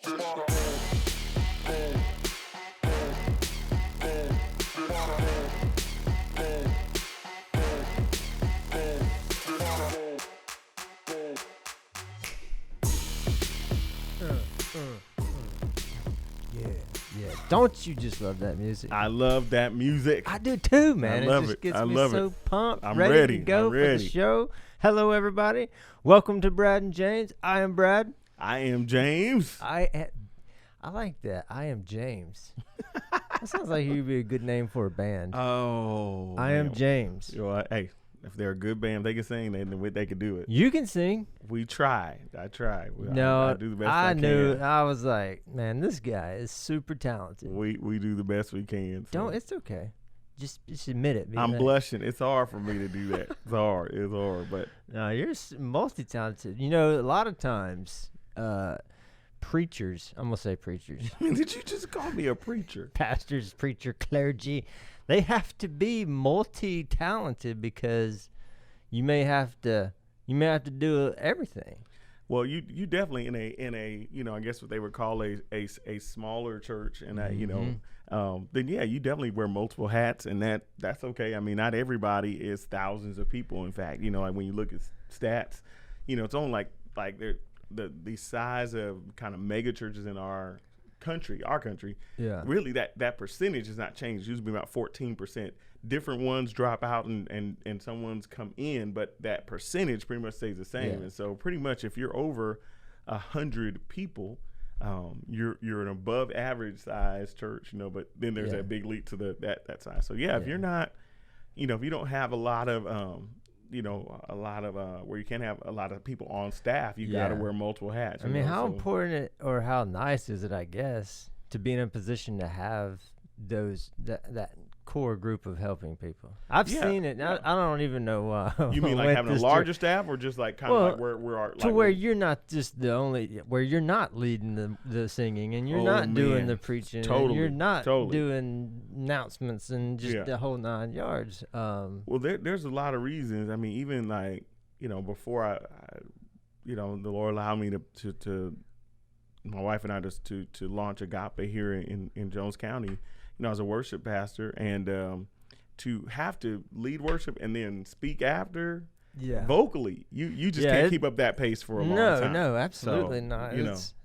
Don't you just love that music? I love that music. I do too, man. I love it just it. gets I me love so it. pumped. I'm ready ready. to go I'm for ready. the show. Hello, everybody. Welcome to Brad and James. I am Brad. I am James. I like that. I am James. That sounds like you'd be a good name for a band. Oh, I am James. You know what? Hey, if they're a good band, they can sing. They can do it. You can sing. We try. I try. No, I do the best I knew. can. I was like, man, this guy is super talented. We do the best we can. So. Don't. It's okay. Just admit it. I'm blushing. It's hard for me to do that. It's hard. It's hard. But no, you're multi-talented. You know, a lot of times, preachers. I'm gonna say preachers. Did you just call me a preacher? Pastors, preacher, clergy. They have to be multi-talented because you may have to do everything. Well, you definitely in a I guess what they would call a smaller church, and that then yeah, you definitely wear multiple hats, and that's okay. I mean, not everybody is thousands of people. In fact, like when you look at stats, it's only like they're the size of kind of mega churches in our country, yeah, really that percentage has not changed. It used to be about 14%. Different ones drop out and some ones come in, but that percentage pretty much stays the same. Yeah. And so pretty much if you're over 100 people, you're an above average size church, but then there's that big leap to that size. So if you're not, if you don't have a lot of where you can't have a lot of people on staff, you got to wear multiple hats. I mean, how important or how nice is it, I guess, to be in a position to have that core group of helping people? I've seen it. Yeah. I don't even know why. You mean like having a larger staff, or just like kind of like where you're not just the only, where you're not leading the singing, and you're not doing the preaching, and you're not doing announcements and just the whole 9 yards. Well, there's a lot of reasons. I mean, even like before I the Lord allowed me to my wife and I just to launch Agape here in Jones County. As a worship pastor, and to have to lead worship and then speak after, vocally, you just can't keep up that pace for a long time. No, absolutely not.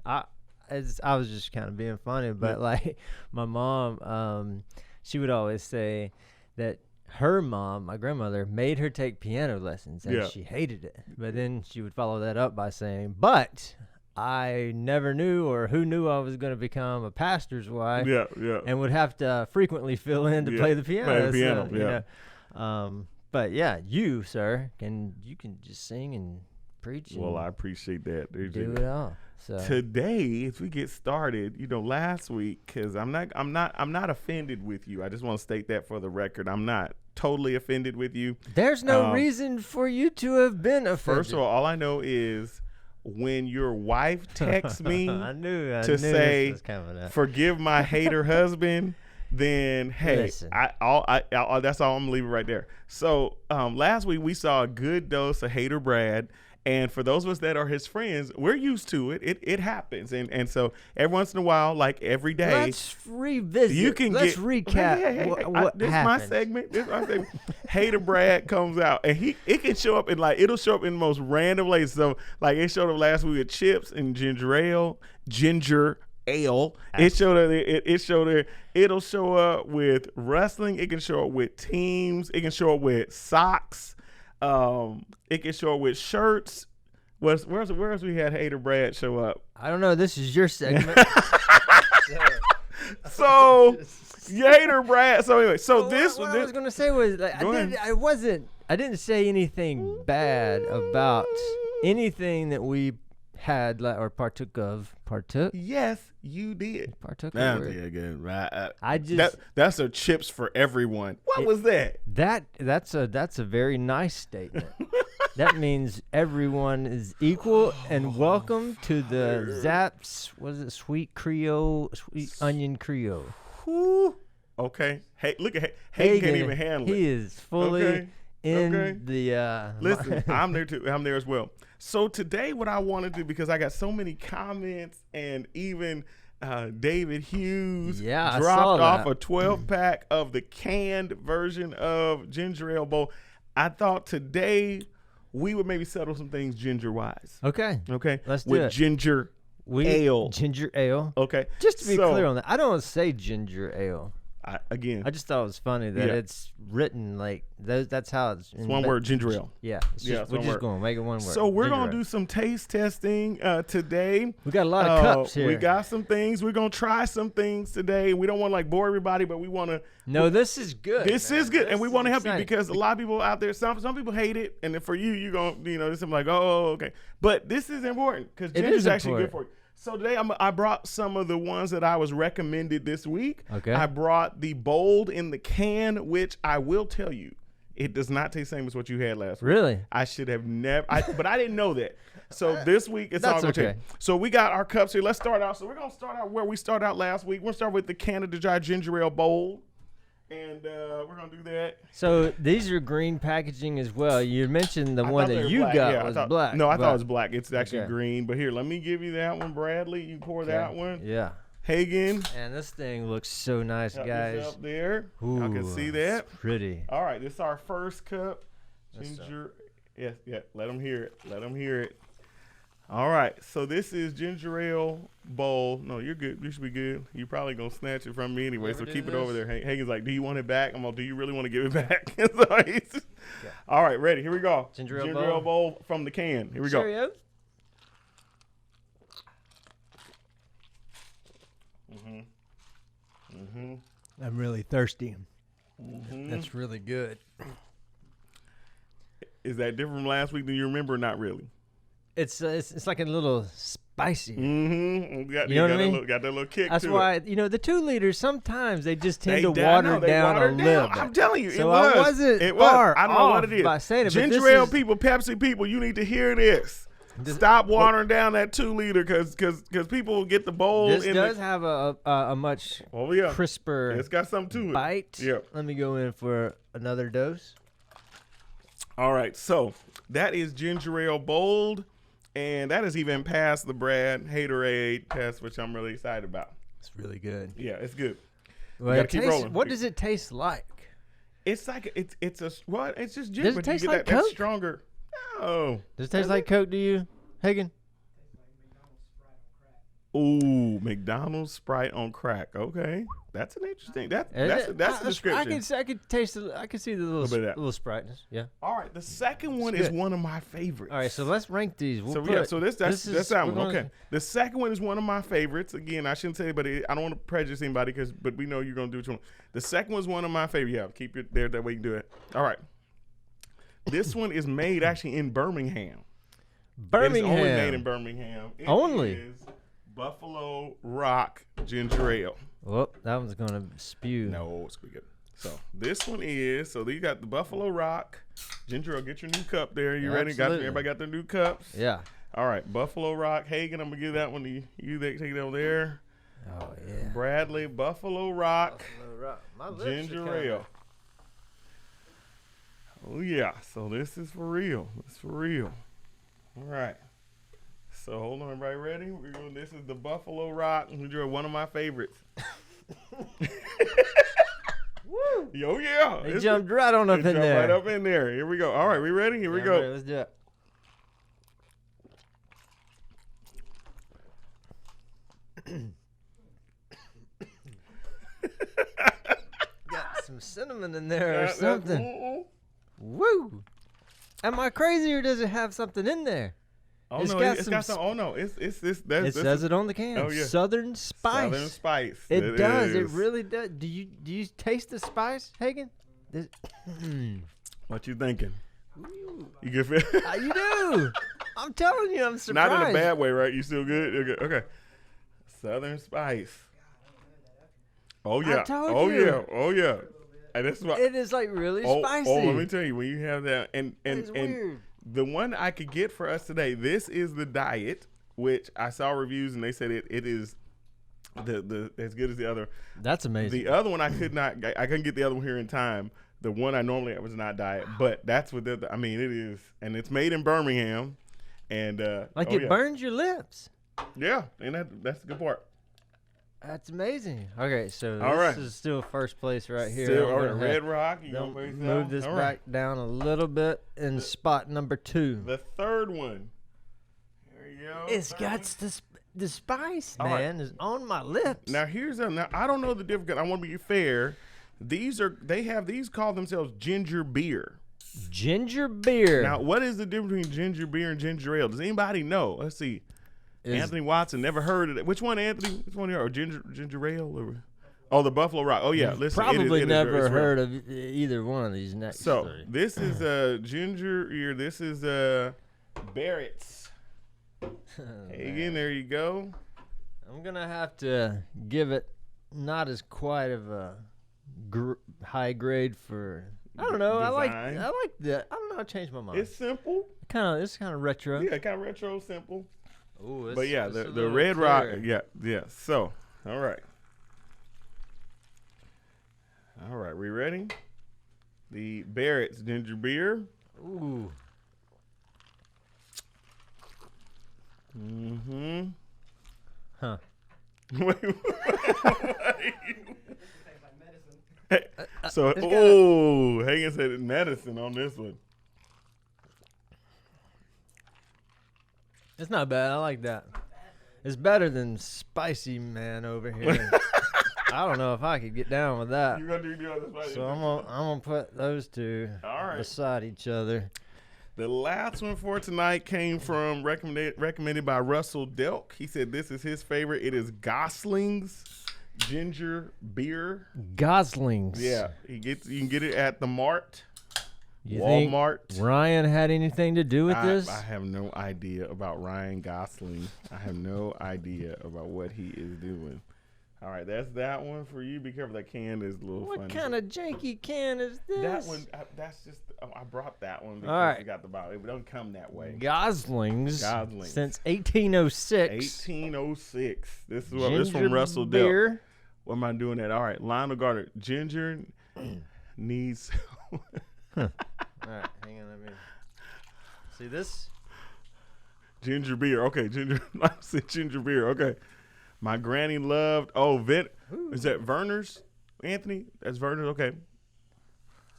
I was just kind of being funny, but like my mom, she would always say that her mom, my grandmother, made her take piano lessons, and she hated it. But then she would follow that up by saying, "But I never knew, or who knew I was going to become a pastor's wife." And would have to frequently fill in to play the piano. But you, sir, you can just sing and preach. Well, I appreciate that. Do it all. So today, as we get started, last week, because I'm not offended with you. I just want to state that for the record. I'm not totally offended with you. There's no reason for you to have been offended. First of all I know is, when your wife texts me to say, "Forgive my hater husband," then hey, that's all I'm gonna leave it right there. So last week we saw a good dose of hater Brad, and for those of us that are his friends, we're used to it. It happens, and so every once in a while, like every day, let's revisit. Let's recap. What this happened. My segment. This my segment. Hater Brad comes out, and it can show up in it'll show up in the most random ways. So like it showed up last week with chips and ginger ale. It showed up. It'll show up with wrestling. It can show up with teams. It can show up with socks. It can show up with shirts. Where else we had Hater Brad show up? I don't know. This is your segment. So Hater Brad. So anyway, what I was gonna say was I didn't say anything bad about anything that we had or partook of. Yes, you did. Partook. Good, right? That's a chips for everyone. What was that? That's a very nice statement. That means everyone is equal and welcome to the Zapp's. Was it sweet onion Creole? Whew. Okay. Hey, look at Hagen can't even handle it. He is fully in the. Listen, I'm there too. I'm there as well. So today, what I want to do, because I got so many comments, and even David Hughes dropped off a 12-pack of the canned version of ginger ale bowl. I thought today we would maybe settle some things ginger-wise. Okay. Let's do it. With ginger ale. Ginger ale. Okay. Just to be clear on that, I don't say ginger ale. I just thought it was funny that it's written like that's how it's one word, ginger ale. Yeah. We're just going to make it one word. So we're going to do some taste testing today. We got a lot of cups here. We got some things. We're going to try some things today. We don't want to like bore everybody, but we want to. No, this is good. This is good. And we want to help you because a lot of people out there, some people hate it. And then for you, you're going to, this is like, oh, okay. But this is important because ginger is actually good for you. So today I brought some of the ones that I was recommended this week. Okay. I brought the bold in the can, which I will tell you, it does not taste the same as what you had last week. Really? I should have never, but I didn't know that. So this week it's all going to change. So we got our cups here. Let's start out. So we're going to start out where we started out last week. We're going to start with the Canada Dry Ginger Ale Bold. And we're going to do that. So these are green packaging as well. You mentioned the one that you got was black. No, I thought it was black. It's actually green. But here, let me give you that one, Bradley. You pour that one. Yeah. Hagen. And this thing looks so nice, guys. Up there. Ooh, I can see that. It's pretty. All right, this is our first cup. Ginger. Yeah. Let them hear it. All right, so this is ginger ale bowl. No, you're good. You should be good. You're probably going to snatch it from me anyway, so keep it over there. Hagen's like, do you want it back? I'm like, do you really want to give it back? All right, ready. Here we go. Ginger ale bowl from the can. Here we go. Cheerio. I'm really thirsty. That's really good. Is that different from last week than you remember or not really? It's like a little spicy. You know what I mean? Got that little kick. That's why the 2 liters sometimes they just tend to water down a little bit. I'm telling you, so I wasn't far I don't know what it is. By saying it, ginger ale people, Pepsi people, you need to hear this. Stop watering down that 2 liter because people get the bowl. This does have a much crisper. It's got something to it. Bite. Yeah. Let me go in for another dose. All right, so that is ginger ale bold. And that has even passed the Brad Haterade test, which I'm really excited about. It's really good. Yeah, it's good. Well, gotta keep rolling. What does it taste like? It's like it's just ginger. Does it taste like Coke? That stronger. No. Does it taste like Coke to you, Hagen? Ooh, McDonald's Sprite on crack. Okay, that's an interesting. That's a description. I could taste it. I could see the little Spriteness. Yeah. All right, the second one is one of my favorites. All right, so let's rank these. That's that one. Okay, the second one is one of my favorites. Again, I shouldn't say it, but I don't want to prejudice anybody but we know you're gonna do it. The second one is one of my favorites. Yeah, keep it there. That way you can do it. All right. This one is made actually in Birmingham. It's only made in Birmingham. Only. Is Buffalo Rock Ginger Ale. Well, that one's going to spew. No, it's good. So this one is, so you got the Buffalo Rock Ginger Ale. Get your new cup there. You ready? Everybody got their new cups? Yeah. All right, Buffalo Rock. Hagen, I'm going to give that one to you. You take it over there. Oh, yeah. Bradley, Buffalo Rock Ginger Ale. Oh, yeah. So this is for real. It's for real. All right. So hold on, everybody ready? This is the Buffalo Rock. One of my favorites. Woo! Yo, yeah. It jumped right on up in there. Right up in there. Here we go. All right, we ready? Here we go. Ready. Let's do it. Got some cinnamon in there or something. Woo! Am I crazy or does it have something in there? Oh, it's got some. Oh no, it says it on the can. Oh, yeah. Southern Spice. Southern Spice. It does. It really does. Do you taste the spice, Hagen? What you thinking? Ooh. You good for it? You do. I'm telling you, I'm surprised. Not in a bad way, right? You still good? Okay. Southern Spice. Oh yeah. I told you. Yeah. Oh yeah. And this is what it is like really spicy. Oh, let me tell you, when you have that, and weird. The one I could get for us today, this is the diet, which I saw reviews and they said it is the as good as the other. That's amazing. The other one I couldn't get the other one here in time. the one I normally have is not diet, but that's what I mean, it is, and it's made in Birmingham, and it burns your lips. Yeah, and that's the good part. That's amazing. Okay, so all this is still first place right here. Still, Red Rock. You move this back down a little bit in spot number 2. The third one. There you go. It's got the spice, man, is on my lips. Now now I don't know the difference. I want to be fair. These call themselves ginger beer. Ginger beer. Now, what is the difference between ginger beer and ginger ale? Does anybody know? Let's see. Anthony Watson, never heard of it. Which one, Anthony? Which one here? Or ginger ale? The Buffalo Rock. Oh yeah, listen. Probably never heard of either one of these next. So 3. this is ginger beer. This is Barrett's. Hagen, there you go. I'm gonna have to give it not as quite of a high grade for. I don't know. Design. I like that. I don't know. I changed my mind. It's simple. It's kind of retro. Yeah, kind of retro, simple. Ooh, but yeah, the Red Rock. Yeah. So, all right, we ready? The Barrett's ginger beer. Ooh. Mm-hmm. Huh. So, Hagen said it's medicine on this one. It's not bad. I like that. It's better than spicy man over here. I don't know if I could get down with that. You're gonna do the spicy. So I'm gonna put those two beside each other. The last one for tonight came from recommended by Russell Delk. He said this is his favorite. It is Gosling's ginger beer. Gosling's. Yeah, you can get it at the Mart. You Walmart. Think Ryan had anything to do with this? I have no idea about Ryan Gosling. I have no idea about what he is doing. All right, that's that one for you. Be careful, that can is a little funny. What kind of janky can is this? That one, that's just, I brought that one because you got the bottle. It don't come that way. Gosling's. Since 1806. 1806. This is from Russell Dell. What am I doing that? All right, Lionel Gardner. Ginger needs... All right, hang on. Let me see this. Ginger beer. Okay, I said ginger beer. Okay. My granny loved. Is that Verner's? Anthony? That's Verner's. Okay.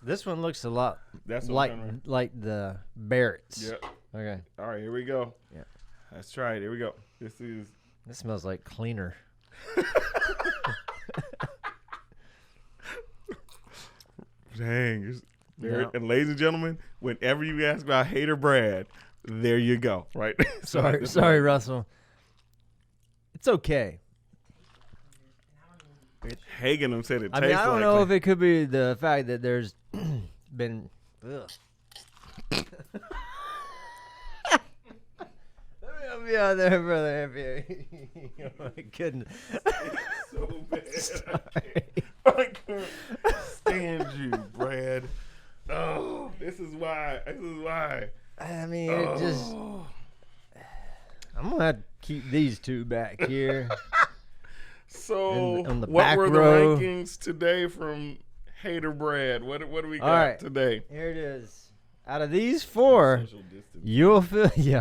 This one looks a lot like the Barrett's. Yep. Okay. All right, here we go. Yeah. That's right. Here we go. This smells like cleaner. Dang. And ladies and gentlemen, whenever you ask about Hater Brad, there you go. Right. Sorry, Russell. It's okay. Hagen said it tastes like. I don't know if it could be the fact that there's been. Ugh. Let me out there, brother. Oh my goodness. It's so bad. I can't stand you, Brad. Oh, this is why. I mean, it just. I'm gonna have to keep these two back here. So, on the what back were row. the rankings today from Hater Brad? What do we got today? Here it is. Out of these 4, you'll be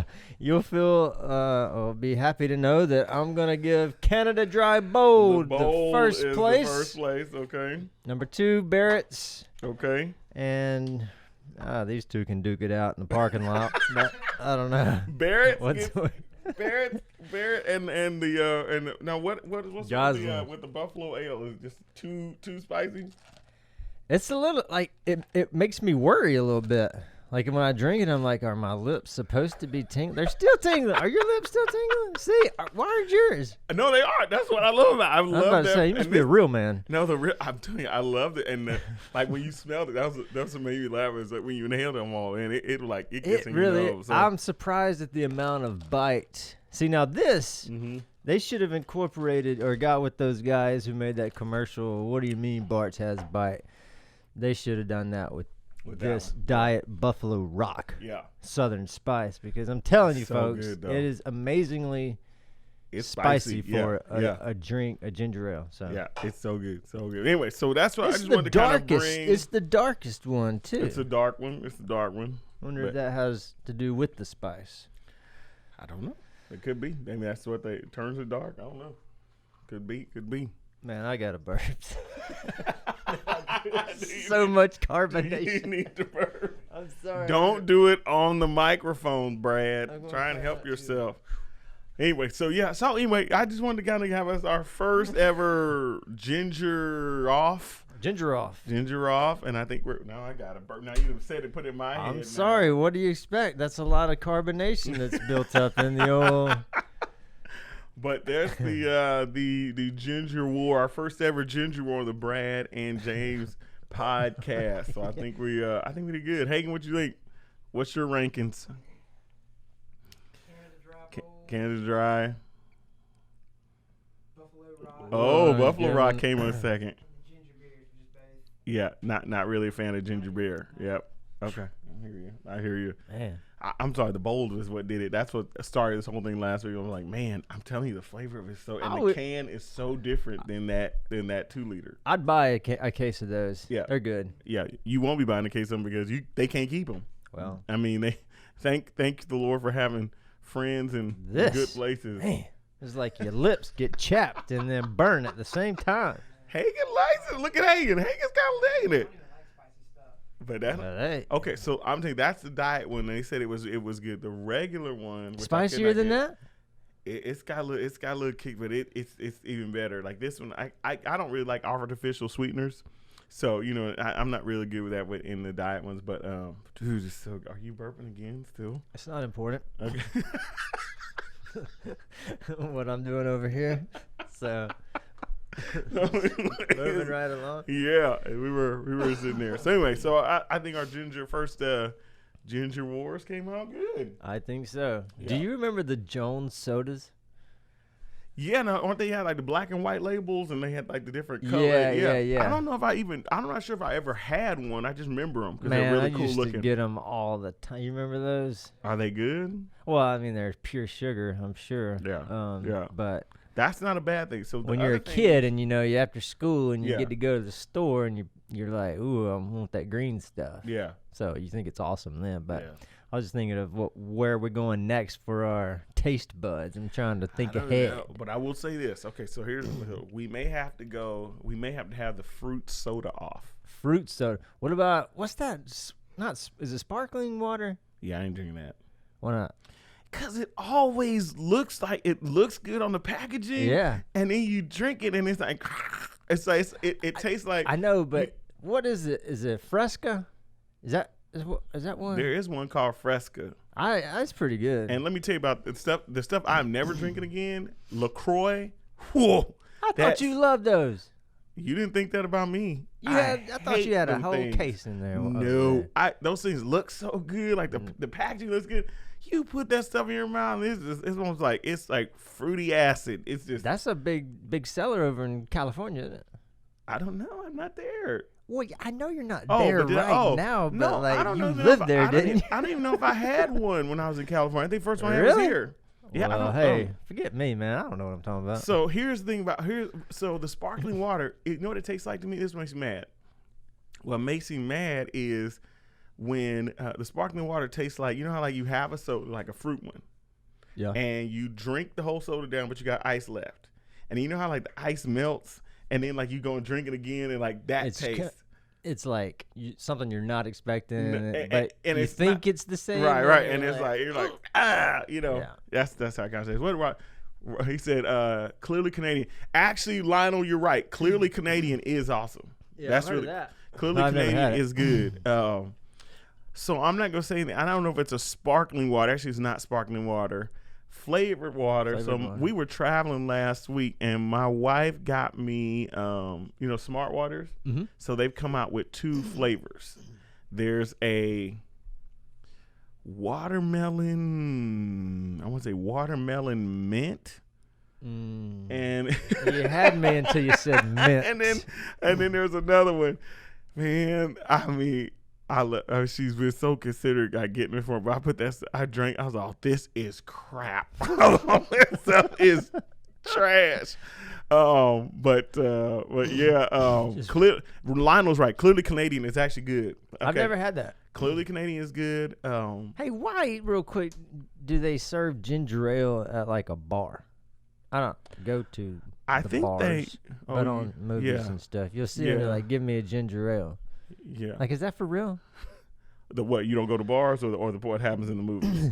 happy to know that I'm gonna give Canada Dry Bold the first place. The first place, okay. Number 2, Barrett's. Okay. And these two can duke it out in the parking lot. But I don't know. Barrett and now what's with the Buffalo Ale? Is it just too spicy? It's a little like it makes me worry a little bit. Like when I drink it, I'm like, are my lips supposed to be tingling? They're still tingling. Are your lips still tingling? See, why aren't yours? No, they are. That's what I love about it. I was about to say, you must be a real man. No, I'm telling you, I loved it. And like when you smelled it, that's what made me laugh. Is like when you inhaled them all, and it gets in your nose. So. I'm surprised at the amount of bite. See, now this, they should have incorporated or got with those guys who made that commercial. What do you mean Bart's has bite? They should have done that with this Diet Buffalo Rock Southern Spice, because I'm telling you, folks, it is amazingly it's spicy for yeah. a drink, a ginger ale. So yeah, it's so good, so good. Anyway, so that's what it's I just the wanted to kind of darkest. bring. It's the darkest one too. It's a dark one. It's a dark one. I wonder if that has to do with the spice. I don't know. It could be. Maybe that's what they turns it dark. I don't know. Could be. Man, I got a burp. So much carbonation. You need to burp. I'm sorry. Don't do it on the microphone, Brad. Try and help yourself. Anyway, so I just wanted to kind of have us our first ever ginger off. Ginger off. And I think now I got a burp. Now you said it, put it in my head. I'm sorry. Now. What do you expect? That's a lot of carbonation that's built up in the old. But there's the ginger war, our first ever ginger war, the Brad and James podcast. So I think we did good. Hagen, what you think? What's your rankings? Canada Dry. Buffalo Rock. Oh, Buffalo Rock came in a second. Ginger beer, just both. Yeah, not really a fan of ginger beer. Yep. Okay, I hear you. Man. I'm sorry, the bold is what did it. That's what started this whole thing last week. I was like, man, I'm telling you, the flavor of it is so, and the can is so different than that 2-liter. I'd buy a case of those. Yeah, they're good. Yeah, you won't be buying a case of them because they can't keep them. Well, I mean, they thank the Lord for having friends in good places. Man, it's like your lips get chapped and then burn at the same time. Hagen likes it. Look at Hagen. Hagen's kind of laying it. But okay, so I'm saying that's the diet one. They said it was good. The regular one, spicier than that. It's got a little kick, but it's even better. Like this one, I don't really like artificial sweeteners, so I'm not really good with that in the diet ones. But dude, it's so. Are you burping again still? It's not important. Okay. What I'm doing over here, so. Moving right along. Yeah, we were sitting there. So anyway, so I think our first ginger wars came out good. I think so. Yeah. Do you remember the Jones sodas? Yeah, no, aren't they had like the black and white labels and they had like the different colors? Yeah. I don't know if I'm not sure if I ever had one. I just remember them because Man, they're really I cool used looking. to get them all the time. You remember those? Are they good? Well, I mean, they're pure sugar, I'm sure. Yeah. Yeah. But that's not a bad thing. So when you're a kid and you after school and you get to go to the store and you're like, ooh, I want that green stuff. Yeah. So you think it's awesome then, but I was just thinking of where we're going next for our taste buds. I'm trying to think ahead. But I will say this. Okay, so here's we may have to have the fruit soda off. Fruit soda. What's that? Is it sparkling water? Yeah, I ain't drinking that. Why not? Because it always looks good on the packaging. Yeah. And then you drink it and it's like it tastes like. I know, but what is it? Is it Fresca? Is that one? There is one called Fresca. That's pretty good. And let me tell you about the stuff I'm never drinking again. LaCroix. Whoa. I thought you loved those. You didn't think that about me. I thought you had a whole case in there. No, those things look so good. Like the packaging looks good. You put that stuff in your mouth, and it's almost like fruity acid. It's just that's a big seller over in California, isn't it? I don't know. I'm not there. Well, I know you're not there now, but no, like I don't you know lived there, didn't you? I don't even know if I had one when I was in California. I think first one I had Really? was here. Yeah, well, I don't hey, know. Forget me, man. I don't know what I'm talking about. So here's the thing about so the sparkling water. You know what it tastes like to me? This makes me mad. What makes me mad is when the sparkling water tastes like, how like you have a soda, like a fruit one. Yeah. And you drink the whole soda down, but you got ice left. And you know how like the ice melts and then like you go and drink it again and like that taste. It's like something you're not expecting, but and you think it's the same. Right. And it's like, you're like, Yeah. That's how I kind of say. What about, he said, clearly Canadian. Actually, Lionel, you're right. Clearly Canadian is awesome. Yeah, That's I've heard really of that. Clearly Canadian is good. So I'm not gonna say anything. I don't know if it's a sparkling water. Actually, it's not sparkling water. Flavored water. We were traveling last week, and my wife got me, Smart Waters. Mm-hmm. So they've come out with 2 flavors. There's a watermelon. I want to say watermelon mint. And you had me until you said mint. and then there's another one. Man, I mean, she's been so considerate getting it for me. But I drank. I was like, this is crap. This stuff is Trash. But yeah, Lionel's right. Clearly Canadian is actually good. Okay. I've never had that. Clearly Canadian is good. Hey, why, real quick, do they serve ginger ale at like a bar? I don't go to the bars, but on movies and stuff, you'll see them like, give me a ginger ale. Yeah. Like, is that for real? The what? You don't go to bars, or the what happens in the movies?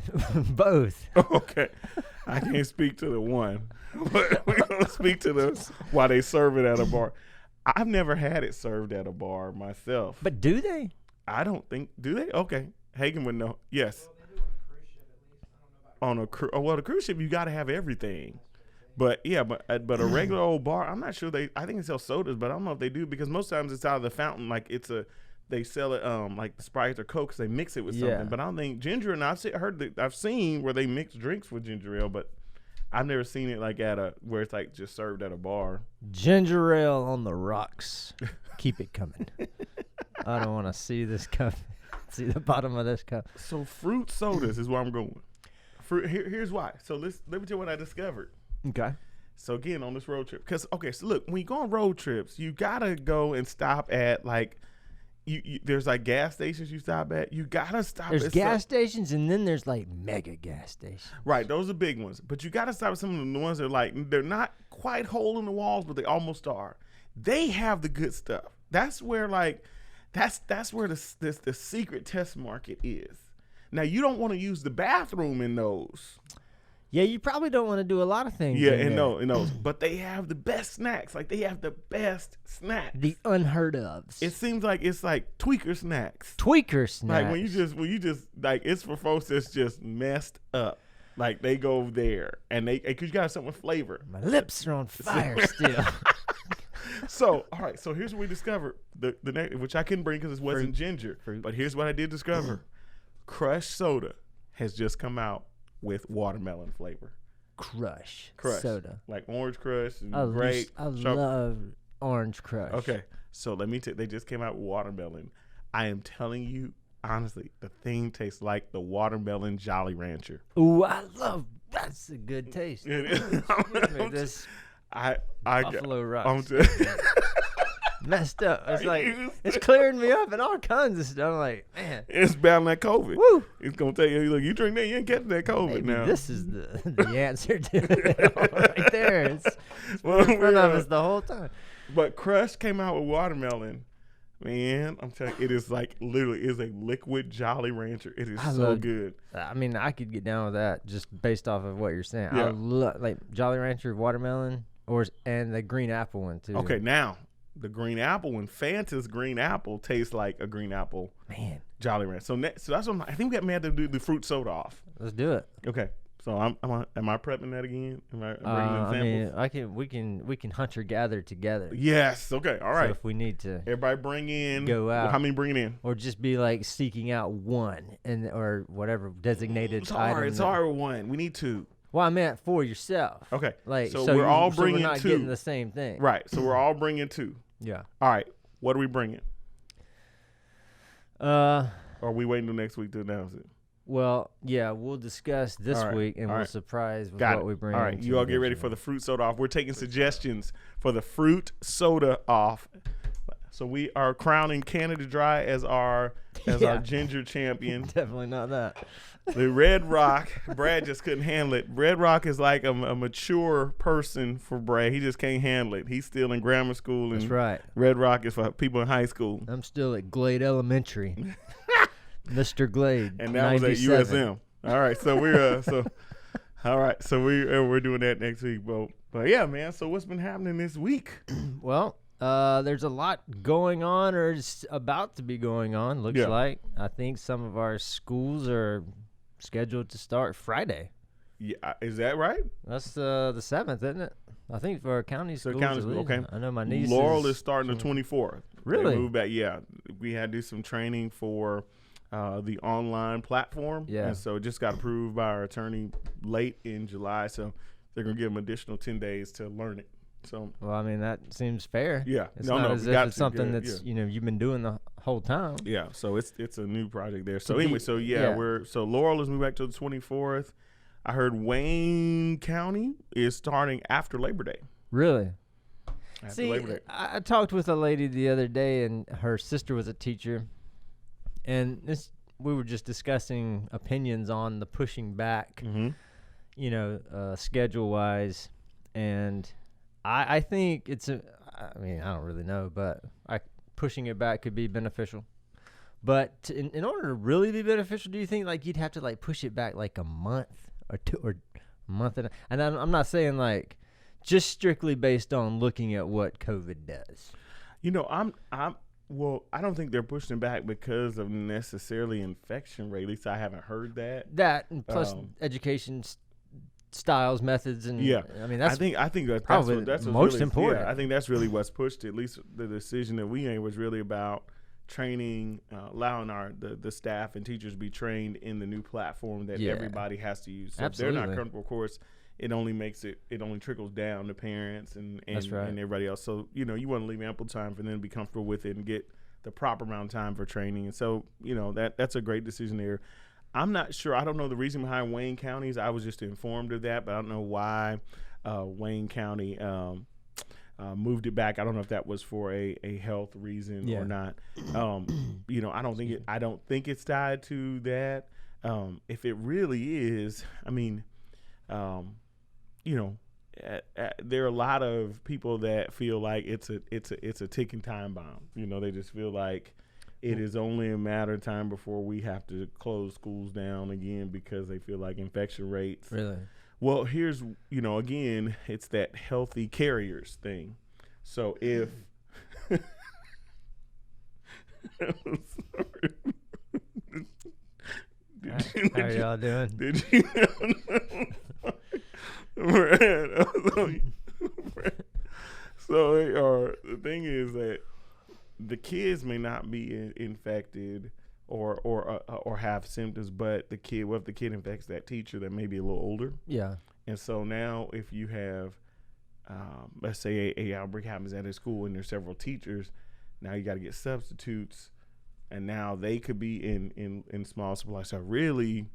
Both. Okay. I can't speak to the one, but we're gonna speak to the why they serve it at a bar. I've never had it served at a bar myself. But do they? I don't think. Do they? Okay. Hagen would know. Yes. Well, they do on a cruise ship, at least. I don't know about. On a cruise. Well, the cruise ship you got to have everything. But yeah, but a regular old bar, I'm not sure I think they sell sodas, but I don't know if they do because most times it's out of the fountain. Like they sell it like Sprite or Coke because they mix it with something. But I don't think ginger. And I've seen where they mix drinks with ginger ale, but I've never seen it like where it's like just served at a bar. Ginger ale on the rocks. Keep it coming. I don't want to see this cup. See the bottom of this cup. So fruit sodas is where I'm going. Here's why. So let me tell you what I discovered. Okay. So again, on this road trip, so look, when you go on road trips, you gotta go and stop at like, there's like gas stations you stop at. You gotta stop. There's gas stations, and then there's like mega gas stations. Right, those are big ones. But you gotta stop at some of the ones that are like they're not quite hole in the walls, but they almost are. They have the good stuff. That's where like, that's where the secret test market is. Now you don't want to use the bathroom in those. Yeah, you probably don't want to do a lot of things. Yeah, and those, but they have the best snacks. Like they have the best snacks. The unheard ofs. It seems like it's like tweaker snacks. Tweaker snacks. Like when you just like it's for folks that's just messed up. Like they go there and because you got something with flavor. My lips are on fire still. So all right, so here's what we discovered. The next, which I couldn't bring because it wasn't ginger. But here's what I did discover: Crush soda has just come out with watermelon flavor. Crush soda, like orange crush and grape. I love orange crush. Okay, so let me they just came out with watermelon. I am telling you honestly, the thing tastes like the watermelon Jolly Rancher. Ooh, that's a good taste. This Buffalo Rocks. Messed up. It's like it's clearing me up and all kinds of stuff. I'm like, man, it's battling that COVID. Woo! It's gonna tell you, look, you drink that, you ain't getting that COVID. Maybe now. This is the answer to it all right there. It's in front of us the whole time. But Crush came out with watermelon. Man, I'm telling you, it is like literally is a liquid Jolly Rancher. It is so good. I mean, I could get down with that just based off of what you're saying. Yeah. I love like Jolly Rancher watermelon and the green apple one too. Okay, now the green apple one, Fanta's green apple tastes like a green apple. Man, Jolly Rancher. So that's what I think we may have to do the fruit soda off. Let's do it. Okay. So am I prepping that again? Am I bringing in samples? I mean, we can hunter gather together. Yes. Okay. All right. So if we need to, everybody bring in. Go out. How many bringing in? Or just be like seeking out one or whatever designated it's item. Hard. It's hard with one. We need two. Well, I meant for yourself. Okay. Like so we're all bringing we're not two. getting the same thing. Right. So we're all bringing two. Yeah. All right. What are we bringing? Or are we waiting till next week to announce it? Well, yeah, we'll discuss this week, and we'll surprise with what we bring. All right, you all get ready for the fruit soda off. We're taking suggestions for the fruit soda off. So we are crowning Canada Dry as our ginger champion. Definitely not that. The Red Rock, Brad just couldn't handle it. Red Rock is like a mature person for Brad. He just can't handle it. He's still in grammar school. And that's right. Red Rock is for people in high school. I'm still at Glade Elementary. Mr. Glade. And that 97. Was at USM. All right, so we're doing that next week. But yeah, man. So what's been happening this week? Well, there's a lot going on, or it's about to be going on. Looks like. I think some of our schools are scheduled to start Friday. Yeah, is that right? That's the 7th, isn't it? I think for our county schools. County school, okay. I know my niece. Laurel is starting the 24th. Really? They moved back. Yeah, we had to do some training for the online platform. Yeah. And so it just got approved by our attorney late in July. So they're going to give them additional 10 days to learn it. So, well, I mean, that seems fair. Yeah. It's not as if it's something that's, you've been doing the whole time. Yeah. So it's a new project there. So anyway, so Laurel is moved back to the 24th. I heard Wayne County is starting after Labor Day. Really? After See, Labor Day. I talked with a lady the other day, and her sister was a teacher, and we were just discussing opinions on the pushing back, schedule-wise, and I think I don't really know, but pushing it back could be beneficial. But in order to really be beneficial, do you think like you'd have to like push it back like a month or two or a month? And I'm not saying like just strictly based on looking at what COVID does. Well, I don't think they're pushing back because of necessarily infection rate. At least I haven't heard that. That and plus education styles, methods, and I mean that's I think probably that's most really important. Yeah, I think that's really what's pushed. At least the decision that we made was really about training, allowing the staff and teachers be trained in the new platform that everybody has to use. So Absolutely. if they're not comfortable, of course, it only trickles down to parents and right. and everybody else. So you want to leave ample time for them to be comfortable with it and get the proper amount of time for training. And so that's a great decision there. I'm not sure. I don't know the reason behind Wayne County's. I was just informed of that, but I don't know why Wayne County moved it back. I don't know if that was for a health reason or not. I don't think it's tied to that. If it really is, I mean, there are a lot of people that feel like it's a ticking time bomb. They just feel like it is only a matter of time before we have to close schools down again because they feel like infection rates. Really? Well, here's, again, it's that healthy carriers thing. So if how are y'all doing? Did you So they are. The thing is that the kids may not be infected or have symptoms, but what if the kid infects that teacher that may be a little older? Yeah. And so now if you have, let's say a outbreak happens at a school and there's several teachers, now you got to get substitutes, and now they could be in small supply. So really,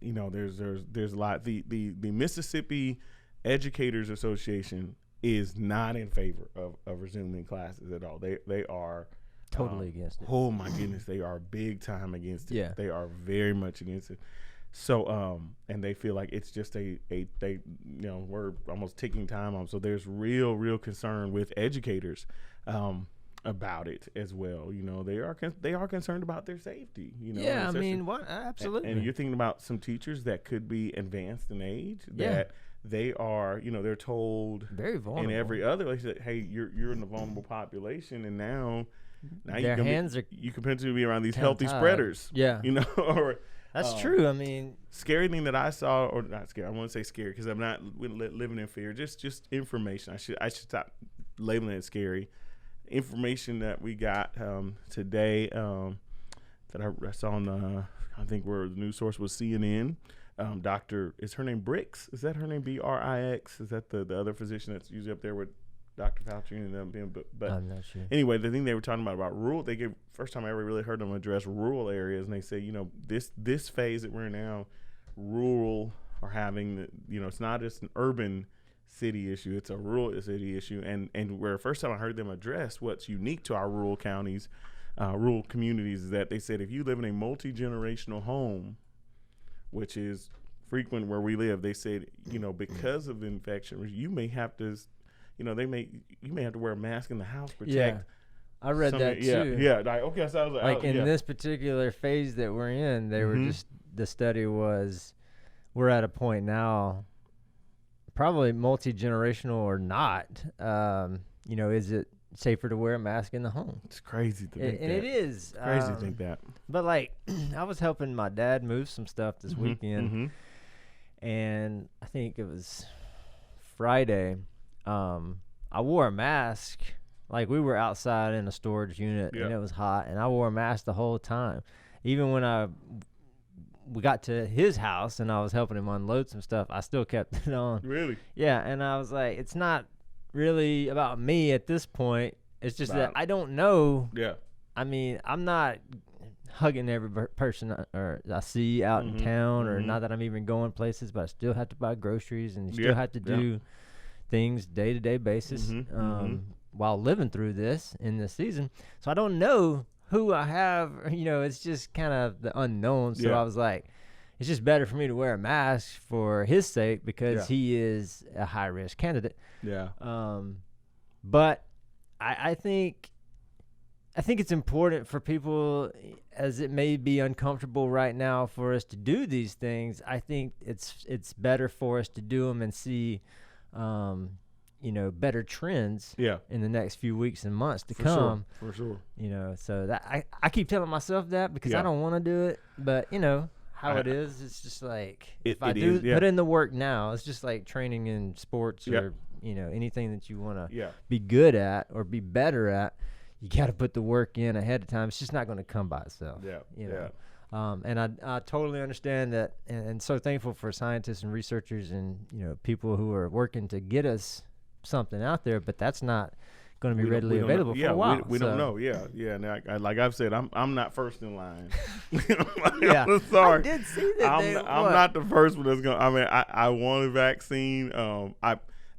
there's a lot. The Mississippi Educators Association is not in favor of resuming classes at all. They are totally against it. Oh my goodness, they are big time against it. Yeah. They are very much against it. So and they feel like it's just we're almost ticking time on. So there's real concern with educators about it as well. They are concerned about their safety. Yeah, I mean, what? Absolutely. And you're thinking about some teachers that could be advanced in age that they are, they're told very vulnerable in every other place that, hey, you're in the vulnerable population, and now their hands you can potentially be around these healthy spreaders. Yeah. Or that's true. I mean, scary thing that I saw, or not scary, I won't say scary because I'm not living in fear. Just information. I should stop labeling it scary. Information that we got today that I saw on I think where the news source was CNN. Is her name Brix? Is that her name? Brix? Is that the other physician that's usually up there with Dr. Fauci and them? But I'm not sure. Anyway, the thing they were talking about rural, first time I ever really heard them address rural areas, and they say, this phase that we're in now, rural are having, it's not just an urban city issue, it's a rural city issue, and where first time I heard them address what's unique to our rural counties, rural communities, is that they said if you live in a multi-generational home, which is frequent where we live, they said, because of infection, you may have to, you may have to wear a mask in the house, protect. Yeah, I read that too. Yeah. Like, okay, so I was like in this particular phase that we're in, they were just, the study was, we're at a point now, probably multi-generational or not, is it safer to wear a mask in the home? It's crazy to think that. And it is. Crazy to think that. But like, I was helping my dad move some stuff this weekend, and I think it was Friday. I wore a mask. Like, we were outside in a storage unit, and it was hot, and I wore a mask the whole time. Even when we got to his house and I was helping him unload some stuff, I still kept it on. Really? Yeah, and I was like, it's not really about me at this point. It's just that I don't know. Yeah. I mean, I'm not hugging every person or I see out in town, or Mm-hmm. not that I'm even going places, but I still have to buy groceries and still have to do things day-to-day basis while living through this in this season. So I don't know who I have. It's just kind of the unknown. So I was like, it's just better for me to wear a mask for his sake because he is a high-risk candidate. Yeah. But I think it's important for people, as it may be uncomfortable right now for us to do these things. I think it's better for us to do them and see, better trends in the next few weeks and months to come. For sure. So that I keep telling myself that because I don't want to do it, but how it is, it's just like if I do put in the work now, it's just like training in sports or anything that you want to be good at or be better at. You got to put the work in ahead of time. It's just not going to come by itself. And I totally understand that, and so thankful for scientists and researchers and people who are working to get us something out there. But that's not going to be readily available for a while. We don't know. Now, like I've said, I'm not first in line. I'm sorry. I did see that. I'm not the first one that's going. I mean, I want a vaccine.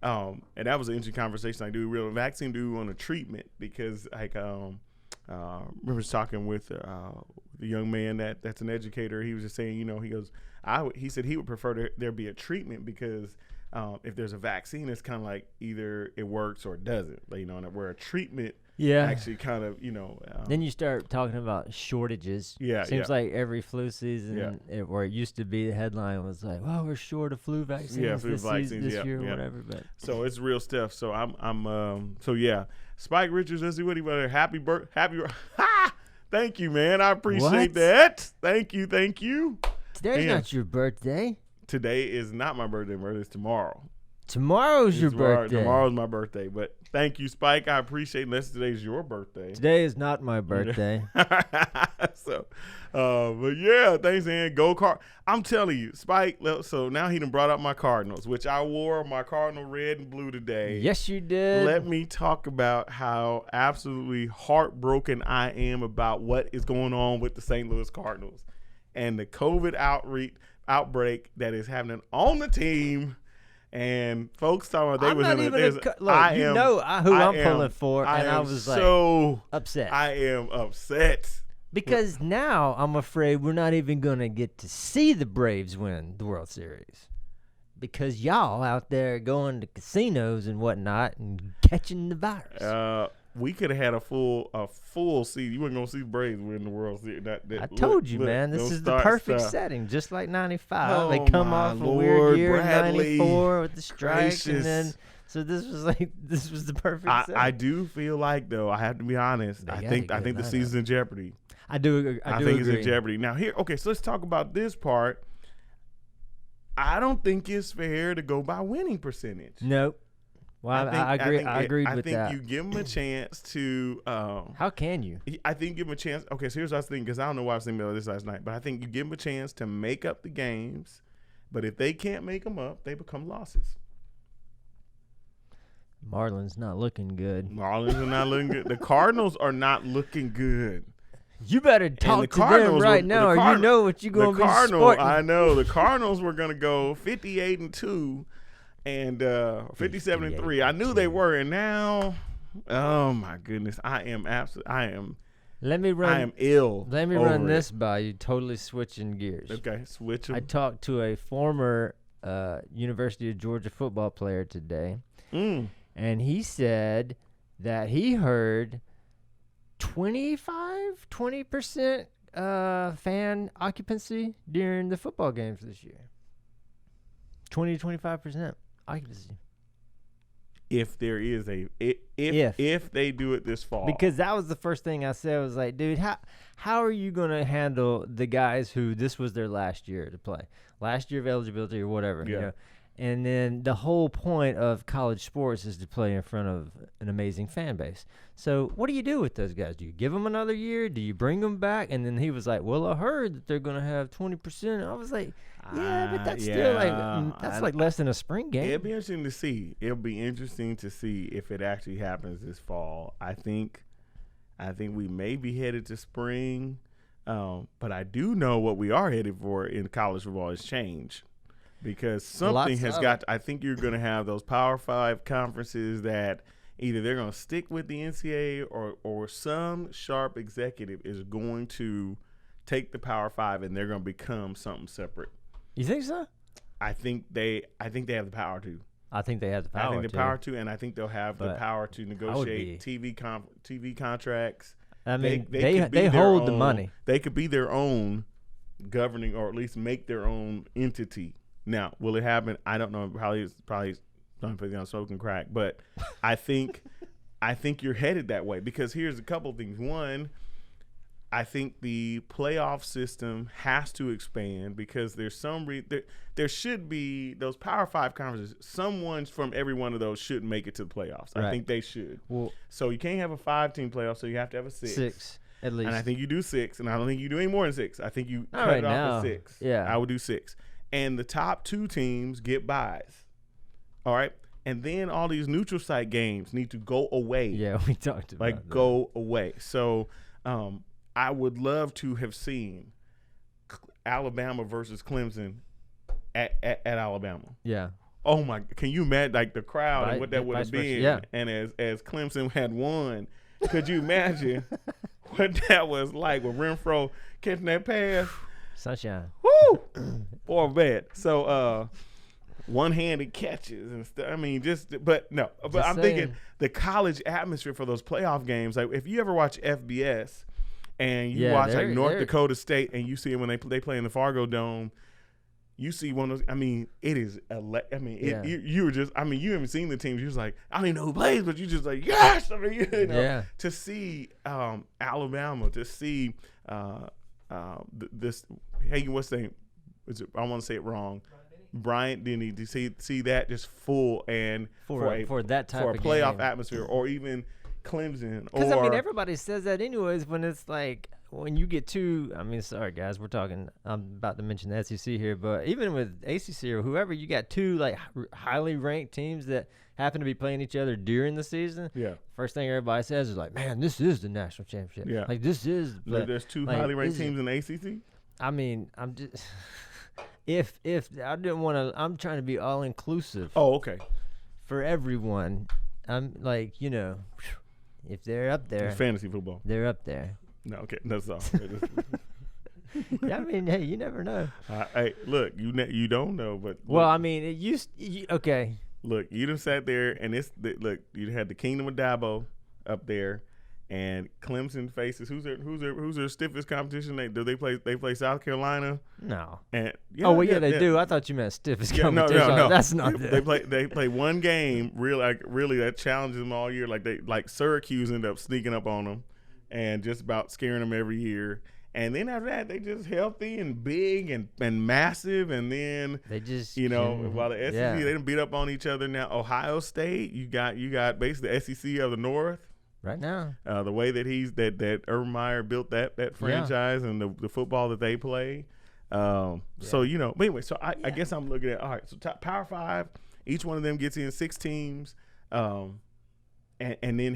And that was an interesting conversation. Like, do we want a vaccine? Do we want a treatment? Because like, remember talking with the young man that's an educator. He was just saying, he goes, he said he would prefer there be a treatment because if there's a vaccine, it's kind of like either it works or it doesn't. And where a treatment actually kind of, then you start talking about shortages. Seems like every flu season, where it used to be, the headline was like, "Well, we're short of flu vaccines this year, or whatever." But so it's real stuff. So Spike Richards, let's see what he wrote. Happy. Thank you, man. I appreciate that. Thank you. Today's not your birthday. Today is not my birthday. It's tomorrow. Tomorrow's your birthday. Tomorrow's my birthday. But thank you, Spike. I appreciate it. Unless today's your birthday. Today is not my birthday. But yeah, thanks, man. Go Card. I'm telling you, Spike. So now he done brought up my Cardinals, which I wore my Cardinal red and blue today. Yes, you did. Let me talk about how absolutely heartbroken I am about what is going on with the St. Louis Cardinals and the COVID outbreak that is happening on the team. And folks talking about who I'm pulling for, and I was so upset. I am upset because now I'm afraid we're not even gonna get to see the Braves win the World Series because y'all out there going to casinos and whatnot and catching the virus. We could have had a full season. You weren't gonna see the Braves win the World Series. I told you, man. This is the perfect setting, just like '95. They come off a weird year in '94 with the strike, and then this was the perfect setting. I do feel like, though, I have to be honest. I think the season's in jeopardy. I do I think it's in jeopardy now. So let's talk about this part. I don't think it's fair to go by winning percentage. Nope. Well, I agree. I agreed with that. I think you give them a chance to. How can you? I think give them a chance. Okay, so here's what I was thinking, because I don't know why I was thinking about this last night, but I think you give them a chance to make up the games. But if they can't make them up, they become losses. Marlins not looking good. Marlins are not looking good. The Cardinals are not looking good. You better talk to them right now, or you know what you're going to be sporting. I know. The Cardinals were going to go 58-2. And 57-3. I knew they were, and now, oh my goodness, I am ill. Let me run this by you. Totally switching gears. Okay, switch them. I talked to a former University of Georgia football player today, and he said that he heard 20% fan occupancy during the football games this year. 20-25%. Occupancy. If there is if they do it this fall, because that was the first thing I said. I was like, dude, how are you gonna handle the guys who this was their last year to play, last year of eligibility or whatever, And then the whole point of college sports is to play in front of an amazing fan base. So what do you do with those guys? Do you give them another year? Do you bring them back? And then he was like, well, I heard that they're going to have 20%. I was like, yeah, but that's still like less than a spring game. It'll be interesting to see. It'll be interesting to see if it actually happens this fall. I think we may be headed to spring, But I do know what we are headed for in college football is change, because something has got. I think you're going to have those Power 5 conferences that either they're going to stick with the NCAA or some sharp executive is going to take the Power 5 and they're going to become something separate. You think so? I think they have the power to. I think they have the power. I think the power to, and I think they'll have the power to negotiate TV contracts. I mean, they hold the money. They could be their own governing, or at least make their own entity. Now, will it happen? I don't know. Probably don't put it on smoking crack, but I think you're headed that way, because here's a couple of things. One, I think the playoff system has to expand, because there's there should be those Power 5 conferences. Someone from every one of those should make it to the playoffs. Right. I think they should. Well, so you can't have a 5-team playoff, so you have to have a 6. 6 at least. And I think you do 6, and I don't think you do any more than 6. I think you cut it off at 6. Yeah, I would do 6, and the top 2 teams get buys. All right. And then all these neutral site games need to go away. Yeah, we talked about that. Go away. So I would love to have seen Alabama versus Clemson at Alabama. Yeah. Oh my! Can you imagine, like, the crowd and what that would have been? Yeah. And as Clemson had won, could you imagine what that was like with Renfro catching that pass? Sunshine. Woo! Boy, bad. So one-handed catches and stuff. I mean, but I'm thinking the college atmosphere for those playoff games. Like, if you ever watch FBS. And you watch like North Dakota State, and you see it when they play in the Fargo Dome. You see one of those. I mean, it is. You were just. I mean, you haven't seen the teams. You're just like, I don't even know who plays, but you just like, yes. I mean, to see Alabama, to see this. Hey, what's the name? I want to say it wrong. Bryant Denny, to see that just full and for that type for a of playoff game. Atmosphere, or even Clemson, because I mean, everybody says that anyways. When it's like, when you get two, I mean, sorry guys, I'm about to mention the SEC here, but even with ACC or whoever, you got two like highly ranked teams that happen to be playing each other during the season. Yeah. First thing everybody says is like, man, this is the national championship. Yeah. Like, this is. There's two highly ranked teams in the ACC. I mean, I'm just. If I didn't want to, I'm trying to be all inclusive. Oh, okay. For everyone, I'm like, if they're up there, it's fantasy football. They're up there. No, okay, that's all. Yeah, I mean, hey, you never know. Hey, look, you don't know, but well, I mean, okay. Look, you done sat there, and look, you had the Kingdom of Dabo up there, and Clemson faces who's their stiffest competition? They play South Carolina. No. And they do. I thought you meant stiffest competition. No. That's not it. They play one game really that challenges them all year. Like Syracuse ended up sneaking up on them and just about scaring them every year. And then after that, they just healthy and big and massive. And then they just while the SEC they didn't beat up on each other. Now Ohio State, you got basically the SEC of the North. Right now, the way that Urban Meyer built that franchise and the football that they play, So but anyway, so I guess I'm looking at, all right. So top Power 5, each one of them gets in 6 teams, and then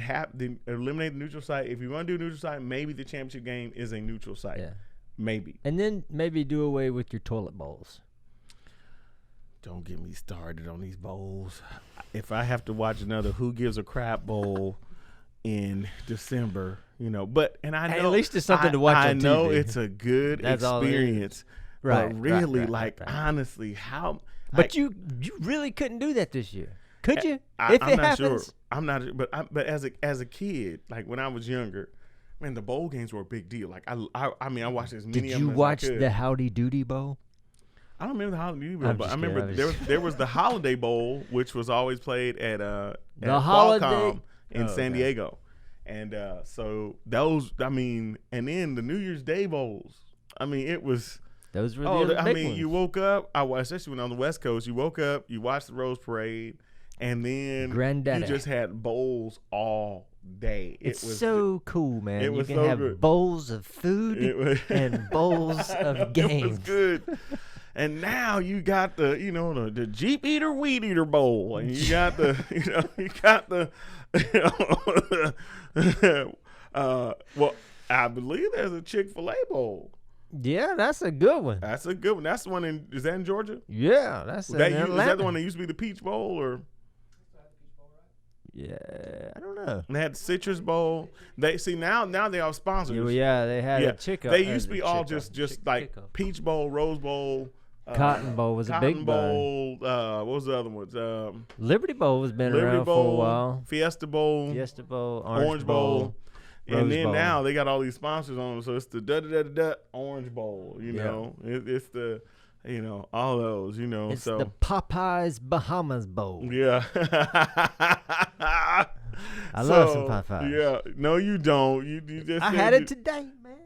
eliminate the neutral site. If you want to do a neutral site, maybe the championship game is a neutral site. Yeah, maybe. And then maybe do away with your toilet bowls. Don't get me started on these bowls. If I have to watch another Who Gives a Crap bowl in December, I know at least it's something to watch on TV. I know it's a good experience, right? But really, honestly, how? But you really couldn't do that this year, could you? I'm not sure. I'm not, but as a kid, like when I was younger, man, the bowl games were a big deal. Like I mean, I watched as many. Did you watch the Howdy Doody Bowl? I don't remember the Holiday Bowl, but I remember there was the Holiday Bowl, which was always played at Qualcomm in San Diego, and so those. I mean, and then the New Year's Day bowls. I mean, it was. Those were the big ones. You woke up. Especially when on the West Coast, you woke up, you watched the Rose Parade, and then you just had bowls all day. It's so cool, man. You can have good. Bowls of food and bowls of games. It was good. And now you got the Jeep Eater Weed Eater Bowl, and you got the I believe there's a Chick-fil-A bowl. Yeah, that's a good one. That's a good one. That's the one is that in Georgia? Yeah, that's in Is Atlanta. that the one that used to be the Peach Bowl or? Yeah, I don't know. They had Citrus Bowl. They see now they are sponsors. Yeah, they had a chick. They used to be all just like Peach Bowl, Rose Bowl. Cotton Bowl was a big bowl. What was the other ones? Liberty Bowl has been Liberty around Bowl, for a while. Fiesta Bowl, Orange Bowl. And then now they got all these sponsors on them, so it's the Orange Bowl. You know, it's the, all those. It's so the Popeyes Bahamas Bowl. Yeah. I love some Popeyes. Yeah. No, you don't. You just. I had it today, man.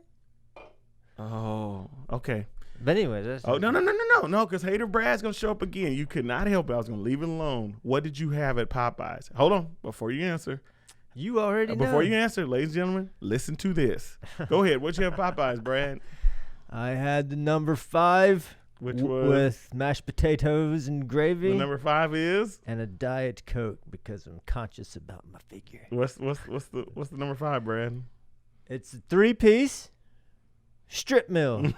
Oh, okay. But anyway, that's no, because Hater Brad's gonna show up again. You could not help it. I was gonna leave it alone. What did you have at Popeyes? Hold on, before you answer. You already know. Before you answer, ladies and gentlemen, listen to this. Go ahead. What you have at Popeyes, Brad? I had the number 5, which was with mashed potatoes and gravy. The number 5 is and a Diet Coke because I'm conscious about my figure. What's the number 5, Brad? It's a 3-piece strip meal.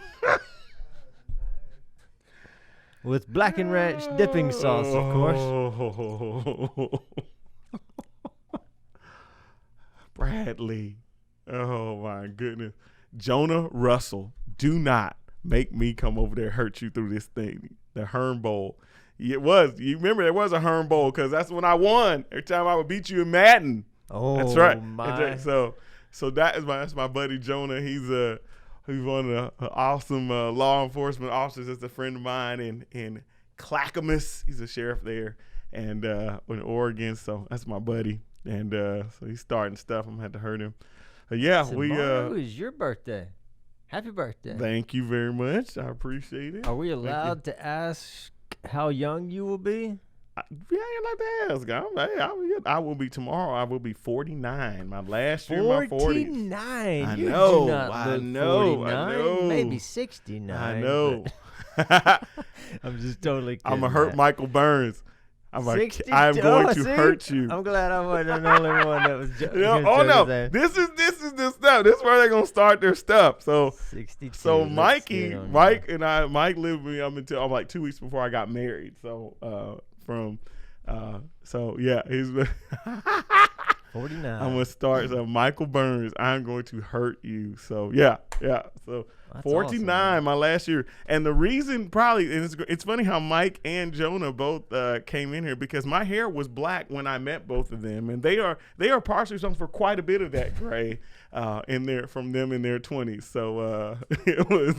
With black and ranch dipping sauce, of course. Bradley. Oh, my goodness. Jonah Russell, do not make me come over there and hurt you through this thing. The Hearn Bowl. It was. You remember there was a Hearn Bowl because that's when I won. Every time I would beat you in Madden. Oh, that's right. My. So that's my buddy Jonah. He's one of the awesome law enforcement officers. That's a friend of mine in Clackamas. He's a sheriff there and in Oregon. So that's my buddy. And so he's starting stuff. I'm gonna have to hurt him. Tomorrow is your birthday. Happy birthday. Thank you very much. I appreciate it. Are we allowed to ask how young you will be? Yeah, I like to ask. I will be tomorrow. I will be 49. My last year, my 40s. 49. I you know. Do not I look know. 49, I know. Maybe 69. I know. I'm just totally kidding. I'm gonna hurt Michael Burns. I'm going to hurt you. I'm glad I wasn't the only one that was joking. Oh no, this is the stuff. This is where they're gonna start their stuff. So 62. So Mike and I, Mike lived with me up until like 2 weeks before I got married. So he's 49. I'm gonna start. So Michael Burns, I'm going to hurt you. So yeah. So that's 49, awesome, my last year, and the reason probably it's funny how Mike and Jonah both came in here because my hair was black when I met both of them, and they are partially responsible for quite a bit of that gray from them in their 20s. So it was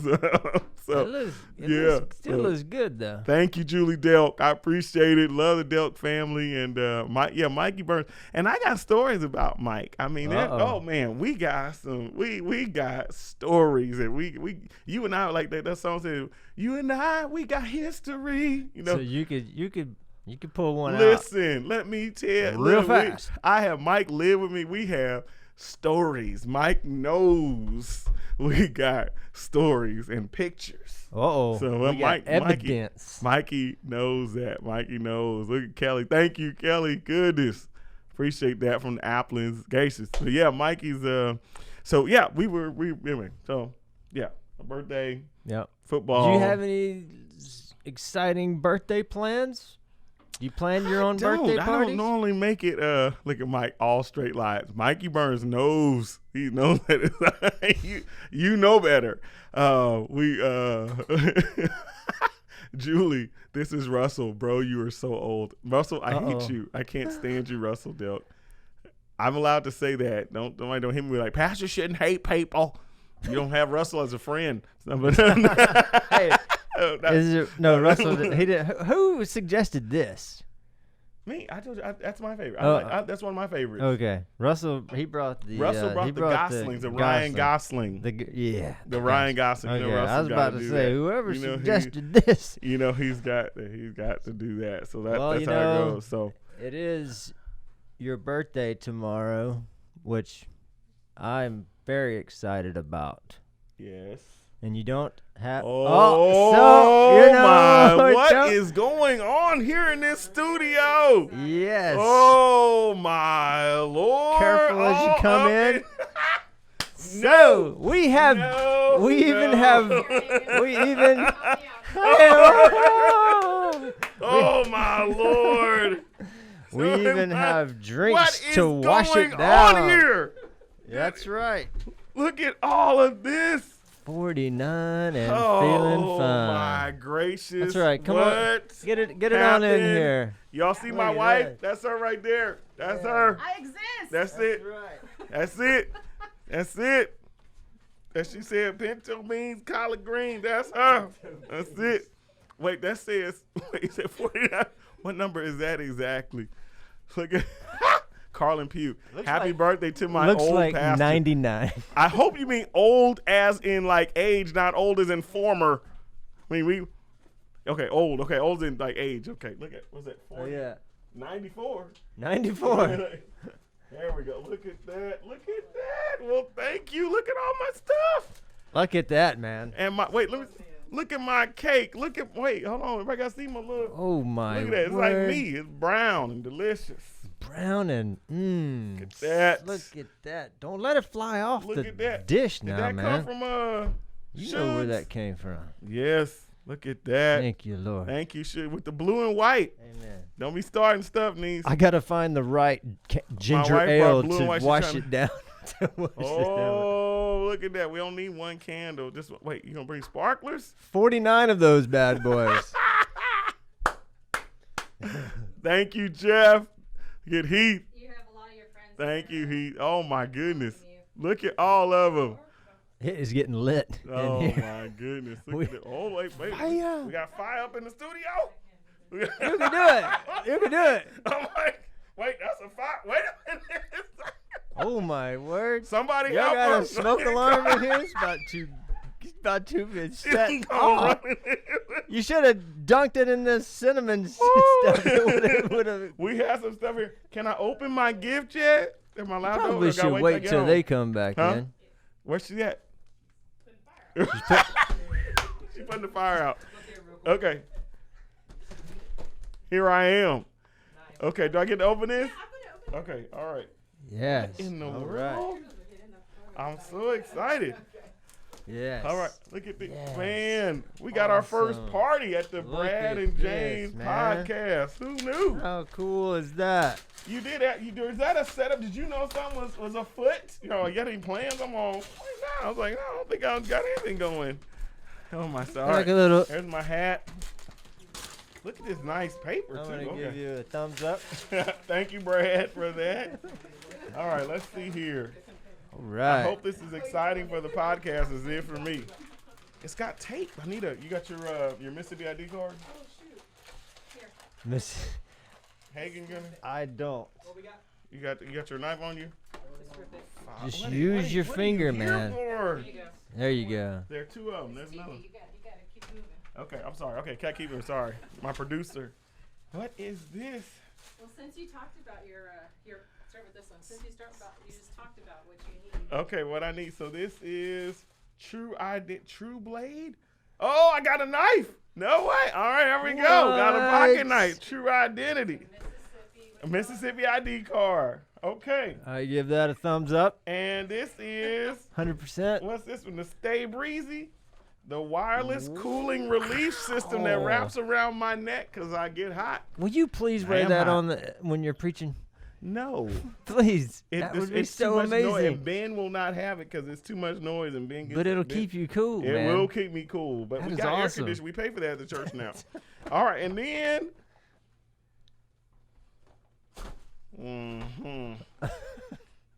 it still looks good though. Thank you, Julie Delk. I appreciate it. Love the Delk family and Mikey Burns. And I got stories about Mike. I mean, we got some we got stories and you and I like that song said, you and I, we got history. So you could pull one out. Listen, let me tell real fast. I have Mike live with me. We have stories. Mike knows we got stories and pictures. So we got evidence. Mikey knows that. Mikey knows. Look at Kelly. Thank you, Kelly. Goodness. Appreciate that from the Applins, Gases. So yeah, Mikey's a birthday. Yep. Football. Do you have any exciting birthday plans? You plan your own birthday parties? I don't normally make it. Look at Mike, all straight lines. Mikey Burns knows. He knows that you know better. Julie, this is Russell, bro. You are so old. Russell, I hate you. I can't stand you, Russell Delk. I'm allowed to say that. Don't hit me like Pastor shouldn't hate people. You don't have Russell as a friend. Hey, Russell. He did. Who suggested this? Me. I told you that's my favorite. That's one of my favorites. Okay, Russell. He brought the Goslings, the Ryan Gosling. The Ryan Gosling. Okay, I was about to say whoever suggested this. He's got to do that. So that's how it goes. So it is your birthday tomorrow, which I'm very excited about. Yes. And you don't have. What is going on here in this studio? Yes. Oh my Lord! Careful as you come in. So we have, Oh my Lord. We even have drinks What to is wash going it down. on here? That's right. Look at all of this. 49 and feeling Oh fine. my gracious. That's right. Come on. Get it on in happened? here. Y'all see my Look at wife? that. That's her right there. That's her. I exist. That's it. Right. That's it. That's it. As she said, pinto beans, collard greens. That's her. That's it. Wait, that says, wait, it said 49. What number is that exactly? Look at Carlin Pugh. Happy birthday to my Looks old like pastor. 99. I hope you mean old as in like age, not old as in former. I mean, okay, old. Okay, old in like age. Okay, look at, what's that? 40? Oh, yeah. 94. 94. There we go. Look at that. Look at that. Well, thank you. Look at all my stuff. Look at that, man. And my, wait, let me, look at my cake. Look at, wait, hold on. Everybody got to see my little, Oh, my look at that. It's word. like me. It's brown and delicious. Brown and, Look at that. Look at that. Don't let it fly off Look the at that. dish Did now, that man. come from, You know where Shugs? that came from. Yes. Look at that. Thank you, Lord. Thank you, Shug. With the blue and white. Amen. Don't be starting stuff, Niece. I got to find the right ginger wife brought ale blue and white. to She's wash trying it down. To wash it down. Oh, look at that. We don't need one candle. Just wait, you going to bring sparklers? 49 of those bad boys. Thank you, Jeff. Get Heath. You have a lot of your friends. Thank you, Heath. Oh, my goodness. Look at all of them. It is getting lit Oh, in here. my goodness. Look at it. Oh, wait. Fire. We got fire up in the studio? You can do it. You can do it. I'm like, wait, that's a fire. Wait a minute. Oh, my word. Somebody Y'all help got a us. smoke alarm in here? It's about to be set She gonna off. run in. You should have dunked it in the cinnamon stuff. It would've- We have some stuff here. Can I open my gift yet? Am I allowed to open Probably it? I gotta should till wait I get till home. they come back Huh? in. Where's she at? She putting the fire out. Okay. Here I am. Okay, do I get to open this? Okay, all right. Yes. In the All world? right. I'm so excited. Yes. All right, look at this. Yes. Man, we got our first Awesome. party at the Look Brad at and this, James man. podcast. Who knew? How cool is that? You did that. Is that a setup? Did you know something was afoot? You know, you got any plans? I'm on. Why not? I was like, no, I don't think I got anything going. Oh my God. Like a little. There's my hat. Look at this nice paper, I'm too. gonna give you a thumbs up. Thank you, Brad, for that. All right, let's see here. All I right. hope this is exciting for the podcast as it is for me. It's got tape. You got your Mississippi ID card? Miss, Hagen gunner? I don't. You got your knife on you? Just What are use your what are finger, you here man. for? There you go. There are two of them. There's another. You gotta keep moving. Okay, I'm sorry. Okay, can't keep him. Sorry. My producer. What is this? Well, since you talked about your start with this one. Since you just talked about what you need. Okay, what I need. So this is True Blade. Oh, I got a knife. No way. All right, here we go. Got a pocket What? knife. True Identity. A Mississippi ID card. Okay. I give that a thumbs up. And this is, 100%. what's this one? The Stay Breezy. The wireless cooling relief system that Oh. wraps around my neck because I get hot. Will you please I wear am that hot. on when you're preaching? No. Please. That would be it's so too much noise, amazing. and Ben will not have it because it's too much noise. And Ben gets But it'll Ben- keep you cool, It man. will keep me cool. But That we is got air awesome. conditioning. We pay for that at the church now. All right, and then.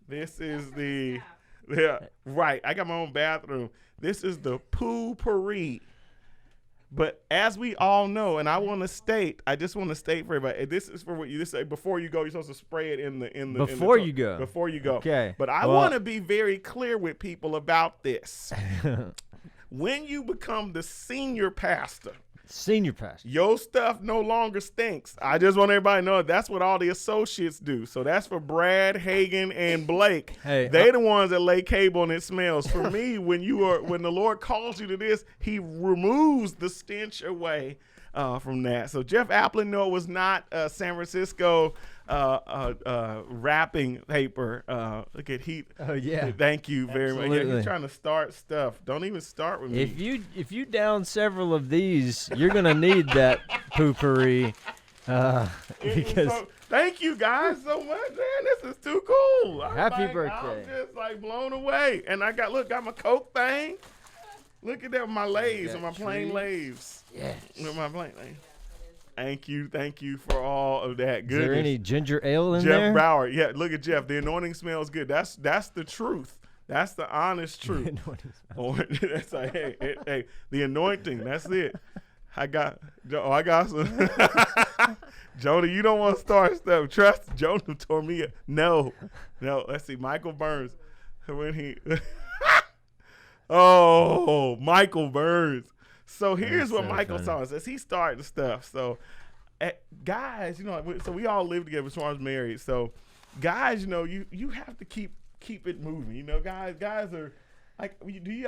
This is the. Yeah, right. I got my own bathroom. This is the poo-pourri. But as we all know, and I just want to state for everybody, this is for what you say before you go. You're supposed to spray it in the Before you go. Before you go. Okay. But I Well- want to be very clear with people about this. When you become the senior pastor, Senior pastor. your stuff no longer stinks. I just want everybody to know that's what all the associates do. So that's for Brad, Hagen, and Blake. Hey, They the ones that lay cable and it smells. For me, when the Lord calls you to this, He removes the stench away from that. So Jeff Applin, no, was not San Francisco wrapping paper. Look at Heat. Oh yeah. Thank you very much. Yeah, Absolutely. he's trying to start stuff. Don't even start with me. If you down several of these, you're gonna need that poopery. Because thank you guys so much, man. This is too cool. Happy I'm birthday. just like blown away. And I got my Coke thing. Look at that, my lays and my plain lays. yes. With my plain lays. Thank you for all of that Is goodness. there any ginger ale in Jeff there? Brower. Yeah, look at Jeff. The anointing smells good. That's the truth. That's the honest truth. That's like, hey, the anointing. That's it. I got some. Jonah, you don't want to start stuff. Trust Jonah tore me up. No. Let's see. Michael Burns. When he. Oh, Michael Burns. So here's what Michael saw. Says he started the stuff. So, guys, so we all live together as far as married. So, guys, you have to keep it moving. Guys are. Like, do you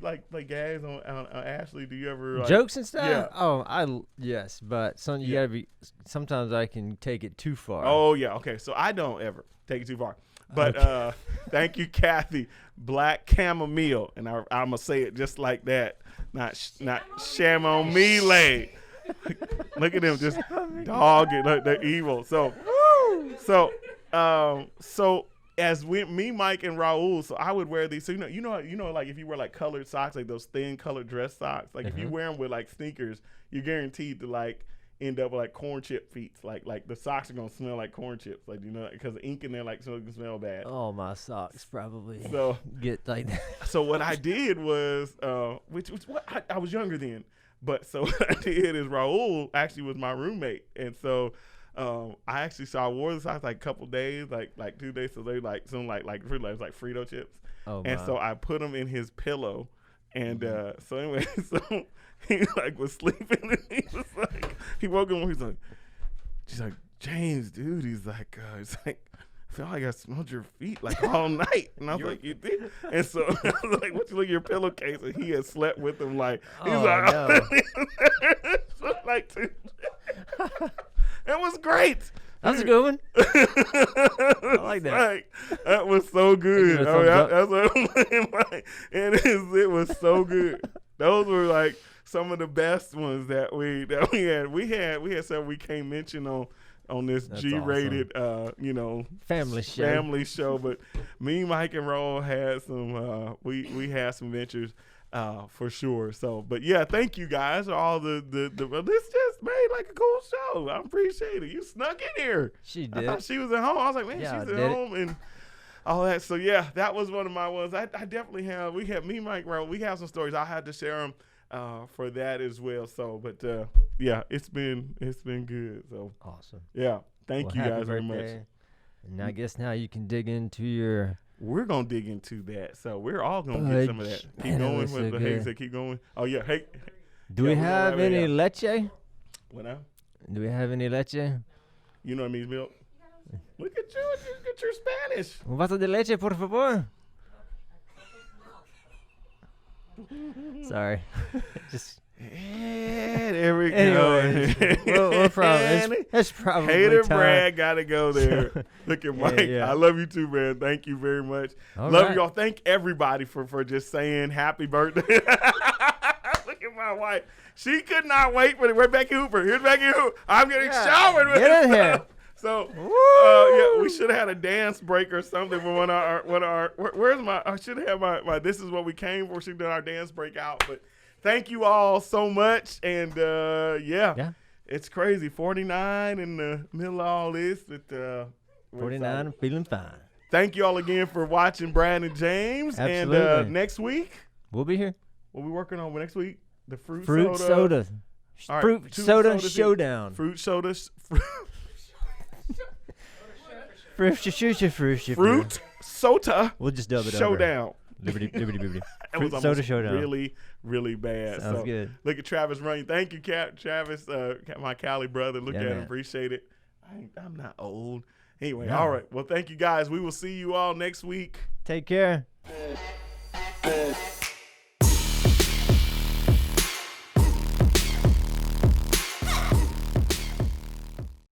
like play gags on Ashley? Do you ever jokes and stuff? Yeah. Oh, yes, but you gotta be. Sometimes I can take it too far. Oh yeah, okay. So I don't ever take it too far. But thank you, Kathy. Black chamomile, and I'm gonna say it just like that. Not chamomile. Look at them, just dogging. Like they're evil. So as me, Mike, and Raul, so I would wear these. So like if you wear like colored socks, like those thin colored dress socks, like if you wear them with like sneakers, you're guaranteed to like end up with like corn chip feet. Like the socks are gonna smell like corn chips, like because the ink in there like so it can smell bad. Oh, my socks probably So get like that. So what I did was, which was what I was younger then, but so what I did is Raul actually was my roommate, and so. I wore the socks like a couple days, like 2 days. So they like some like Frito chips. Oh, and wow. so I put them in his pillow, and so anyway, so he like was sleeping, and he woke up and she's like, James, dude, he's like, I feel like I smelled your feet like all night, and I was like, you did? And so I was like, what you look at your pillowcase? And he had slept with him like, he's no. like. It was great. That's a good one. I like that. That was so good. That's what I'm saying. It was so good. Those were like some of the best ones that we had. We had several we can't mention on this G-rated awesome. Family show. But me, Mike, and Roll had some we had some ventures. For sure. So, but yeah, thank you guys for all the this just made like a cool show. I appreciate it. You snuck in here. She did. I thought she was at home. I was like, man, Yeah, she's at home and all that. So yeah, that was one of my ones. I definitely have. We have me, Mike, Ron. We have some stories. I had to share them for that as well. So, but yeah, it's been good. So awesome. Yeah, thank you happy guys very much. birthday. And I guess now you can dig into your. We're gonna dig into that, so we're all gonna get some of that. Keep Man, going was with so the good. Hey, keep going. Oh yeah, hey. Do we have any leche? What now? Do we have any leche? You know what I mean, milk. Look at you get your Spanish. Un vaso de leche, por favor. Sorry. Just. Yeah, there we go. Anyways, we'll probably, that's probably Hater time. Brad gotta go there. Look at Mike. Yeah. I love you too, man. Thank you very much. All love right. y'all. Thank everybody for just saying happy birthday. Look at my wife. She could not wait for it. Where's Becky Hooper? Here's Becky Hooper. I'm getting showered with Get in this here. stuff. So yeah, we should have had a dance break or something for one of our where's my I should have my this is what we came for. Should have done our dance break out, but thank you all so much, and yeah, it's crazy. 49 in the middle of all this. 49, feeling fine. Thank you all again for watching Brad&James. Absolutely. And next week, We'll be here. what we working on next week? The Fruit Soda. All right, Fruit two Soda sodas Showdown. Fruit Soda. Fruit Soda We'll just dub it Showdown. Liberty. That was Fruit Soda almost Showdown. really, really bad. Sounds so, good. Look at Travis running. Thank you, Travis, my Cali brother. Look Yeah, at him. man. Appreciate it. I'm not old. Anyway, No. all right. Well, thank you guys. We will see you all next week. Take care.